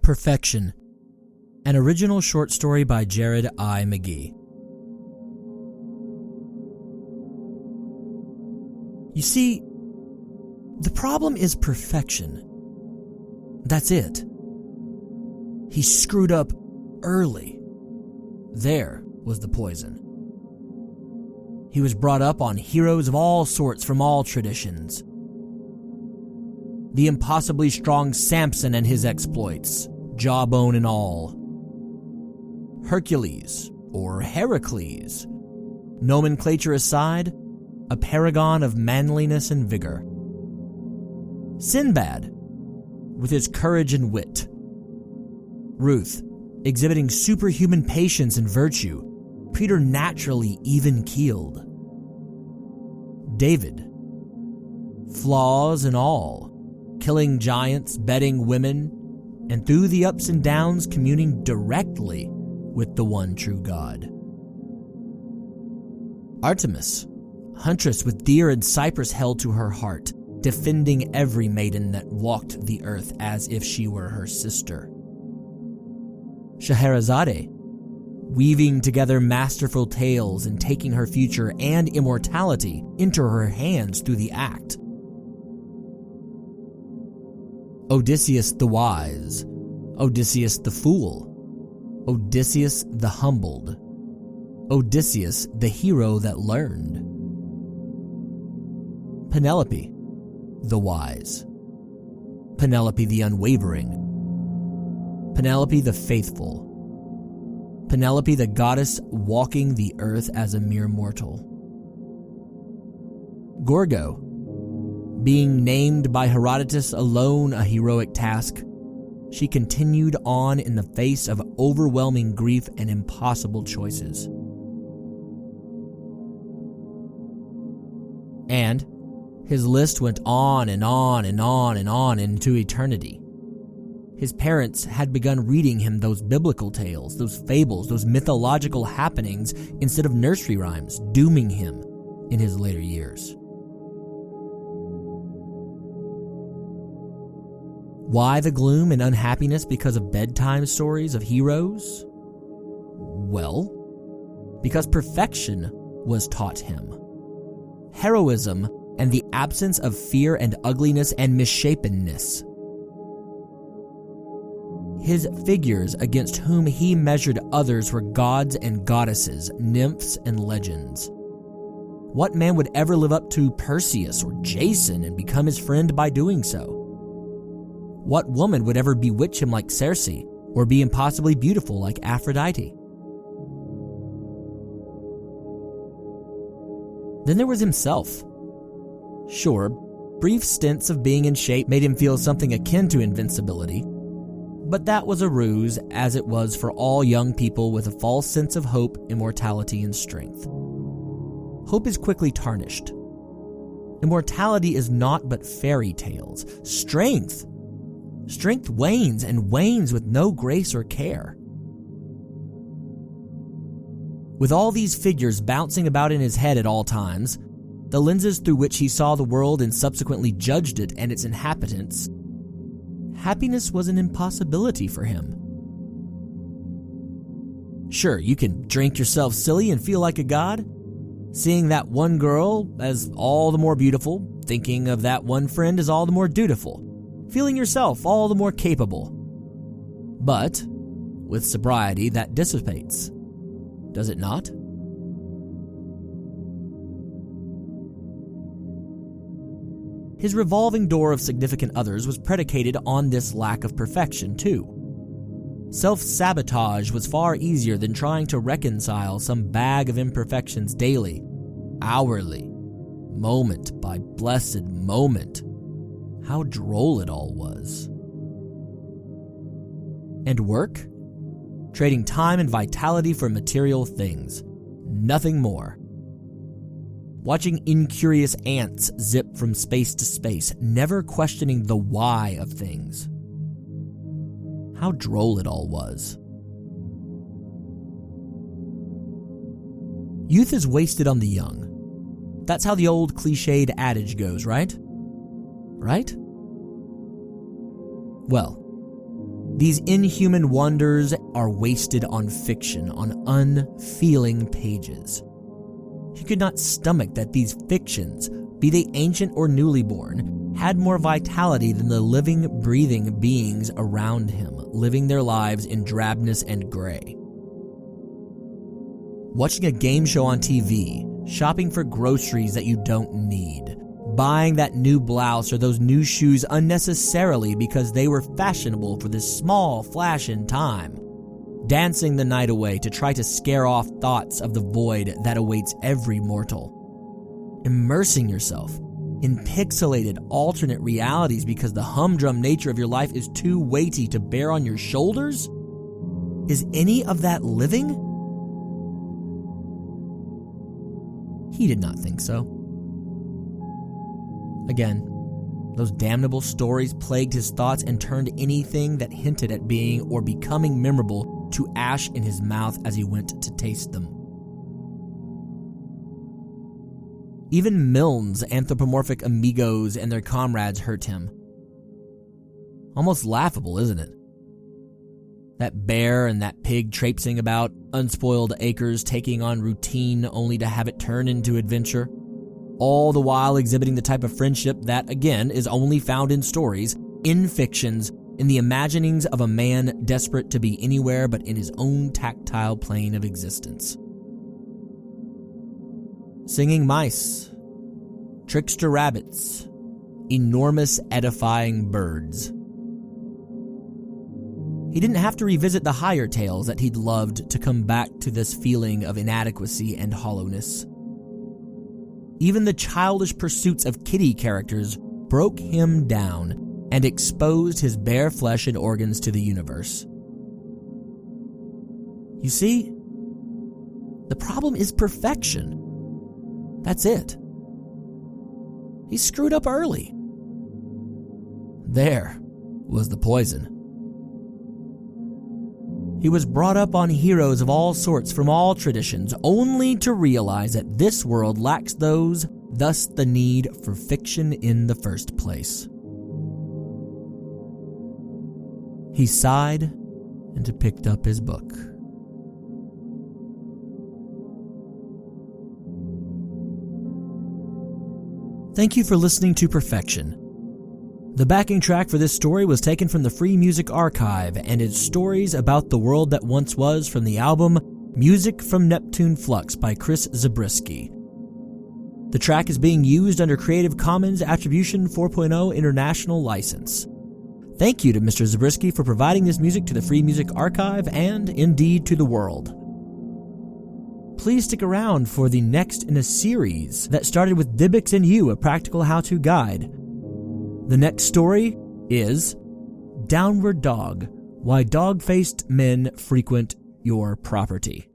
Perfection, an original short story by Jared I. McGee. You see, the problem is perfection. That's it. He screwed up early. There was the poison. He was brought up on heroes of all sorts from all traditions. The impossibly strong Samson and his exploits, jawbone and all. Hercules, or Heracles, nomenclature aside, a paragon of manliness and vigor. Sinbad, with his courage and wit. Ruth, exhibiting superhuman patience and virtue, preternaturally even-keeled. David, flaws and all, killing giants, bedding women, and through the ups and downs communing directly with the one true God. Artemis, huntress with deer and cypress held to her heart, defending every maiden that walked the earth as if she were her sister. Scheherazade, weaving together masterful tales and taking her future and immortality into her hands through the act. Odysseus the wise, Odysseus the fool, Odysseus the humbled, Odysseus the hero that learned. Penelope the wise, Penelope the unwavering, Penelope the faithful, Penelope the goddess walking the earth as a mere mortal. Gorgo, being named by Herodotus alone a heroic task, she continued on in the face of overwhelming grief and impossible choices. And his list went on and on and on and on into eternity. His parents had begun reading him those biblical tales, those fables, those mythological happenings instead of nursery rhymes, dooming him in his later years. Why the gloom and unhappiness because of bedtime stories of heroes? Well, because perfection was taught him. Heroism and the absence of fear and ugliness and misshapenness. His figures against whom he measured others were gods and goddesses, nymphs and legends. What man would ever live up to Perseus or Jason and become his friend by doing so? What woman would ever bewitch him like Circe or be impossibly beautiful like Aphrodite? Then there was himself. Sure, brief stints of being in shape made him feel something akin to invincibility, but that was a ruse, as it was for all young people with a false sense of hope, immortality, and strength. Hope is quickly tarnished. Immortality is naught but fairy tales. Strength wanes and wanes with no grace or care. With all these figures bouncing about in his head at all times, the lenses through which he saw the world and subsequently judged it and its inhabitants, happiness was an impossibility for him. Sure, you can drink yourself silly and feel like a god, seeing that one girl as all the more beautiful, thinking of that one friend as all the more dutiful, feeling yourself all the more capable. But with sobriety, that dissipates, does it not? His revolving door of significant others was predicated on this lack of perfection, too. Self-sabotage was far easier than trying to reconcile some bag of imperfections daily, hourly, moment by blessed moment. How droll it all was. And work? Trading time and vitality for material things. Nothing more. Watching incurious ants zip from space to space, never questioning the why of things. How droll it all was. Youth is wasted on the young. That's how the old cliched adage goes, right? Right? Well, These inhuman wonders are wasted on fiction, on unfeeling pages. He could not stomach that these fictions, be they ancient or newly born, had more vitality than the living, breathing beings around him, living their lives in drabness and gray. Watching a game show on TV, shopping for groceries that you don't need, buying that new blouse or those new shoes unnecessarily because they were fashionable for this small flash in time, dancing the night away to try to scare off thoughts of the void that awaits every mortal, immersing yourself in pixelated alternate realities because the humdrum nature of your life is too weighty to bear on your shoulders? Is any of that living? He did not think so. Again, those damnable stories plagued his thoughts and turned anything that hinted at being or becoming memorable to ash in his mouth as he went to taste them. Even Milne's anthropomorphic amigos and their comrades hurt him. Almost laughable, isn't it? That bear and that pig traipsing about unspoiled acres, taking on routine only to have it turn into adventure. All the while exhibiting the type of friendship that, again, is only found in stories, in fictions, in the imaginings of a man desperate to be anywhere but in his own tactile plane of existence. Singing mice, trickster rabbits, enormous edifying birds. He didn't have to revisit the higher tales that he'd loved to come back to this feeling of inadequacy and hollowness. Even the childish pursuits of kiddie characters broke him down and exposed his bare flesh and organs to the universe. You see, the problem is perfection. That's it. He screwed up early. There was the poison. He was brought up on heroes of all sorts from all traditions, only to realize that this world lacks those, thus the need for fiction in the first place. He sighed and picked up his book. Thank you for listening to Perfection. The backing track for this story was taken from the Free Music Archive and is Stories About the World That Once Was from the album Music from Neptune Flux by Chris Zabriskie. The track is being used under Creative Commons Attribution 4.0 International License. Thank you to Mr. Zabriskie for providing this music to the Free Music Archive and, indeed, to the world. Please stick around for the next in a series that started with Dybbuk's and You, a practical how-to guide. The next story is Downward Dog, Why Dog-Faced Men Frequent Your Property.